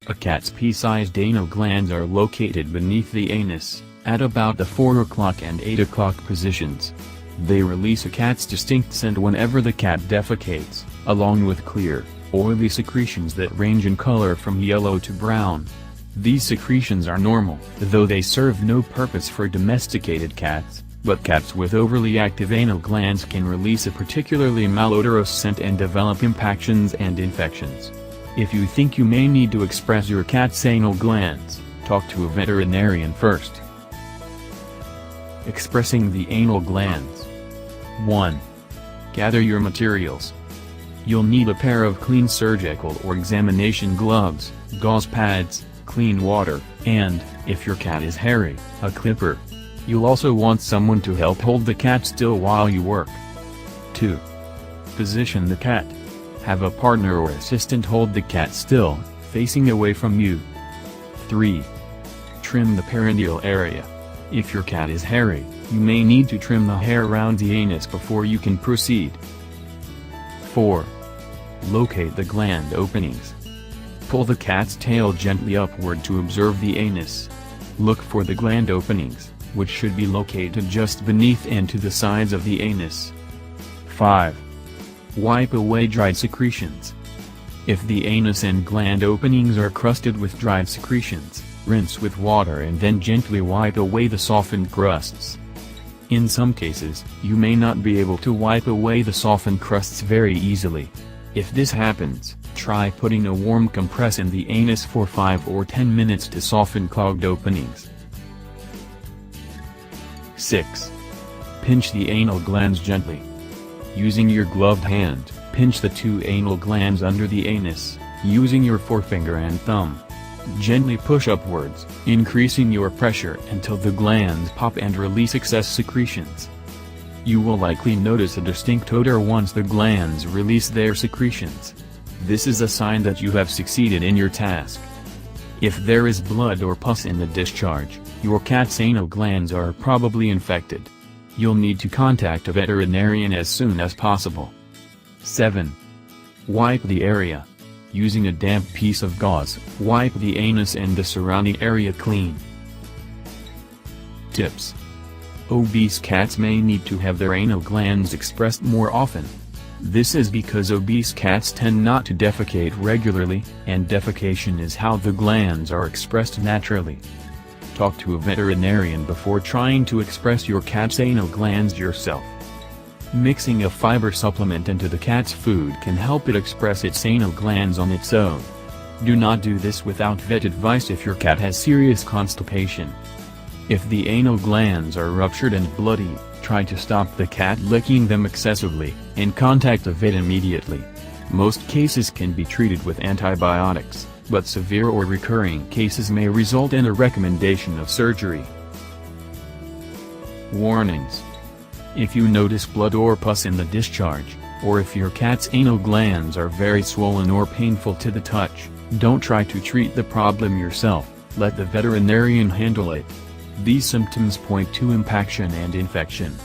A cat's pea-sized anal glands are located beneath the anus, at about the 4 o'clock and 8 o'clock positions. They release a cat's distinct scent whenever the cat defecates, along with clear, oily secretions that range in color from yellow to brown. These secretions are normal, though they serve no purpose for domesticated cats, but cats with overly active anal glands can release a particularly malodorous scent and develop impactions and infections. If you think you may need to express your cat's anal glands, talk to a veterinarian first. Expressing the anal glands. 1. Gather your materials. You'll need a pair of clean surgical or examination gloves, gauze pads, clean water, and, if your cat is hairy, a clipper. You'll also want someone to help hold the cat still while you work. 2. Position the cat. Have a partner or assistant hold the cat still, facing away from you. 3. Trim the perineal area. If your cat is hairy, you may need to trim the hair around the anus before you can proceed. 4. Locate the gland openings. Pull the cat's tail gently upward to observe the anus. Look for the gland openings, which should be located just beneath and to the sides of the anus. 5. Wipe away dried secretions. If the anus and gland openings are crusted with dried secretions, rinse with water and then gently wipe away the softened crusts. In some cases, you may not be able to wipe away the softened crusts very easily. If this happens, try putting a warm compress in the anus for 5 or 10 minutes to soften clogged openings. 6. Pinch the anal glands gently. Using your gloved hand, pinch the 2 anal glands under the anus, using your forefinger and thumb. Gently push upwards, increasing your pressure until the glands pop and release excess secretions. You will likely notice a distinct odor once the glands release their secretions. This is a sign that you have succeeded in your task. If there is blood or pus in the discharge, your cat's anal glands are probably infected. You'll need to contact a veterinarian as soon as possible. 7. Wipe the area. Using a damp piece of gauze, wipe the anus and the surrounding area clean. Tips. Obese cats may need to have their anal glands expressed more often. This is because obese cats tend not to defecate regularly, and defecation is how the glands are expressed naturally. Talk to a veterinarian before trying to express your cat's anal glands yourself. Mixing a fiber supplement into the cat's food can help it express its anal glands on its own. Do not do this without vet advice if your cat has serious constipation. If the anal glands are ruptured and bloody, try to stop the cat licking them excessively, and contact a vet immediately. Most cases can be treated with antibiotics, but severe or recurring cases may result in a recommendation of surgery. Warnings. If you notice blood or pus in the discharge, or if your cat's anal glands are very swollen or painful to the touch, don't try to treat the problem yourself, let the veterinarian handle it. These symptoms point to impaction and infection.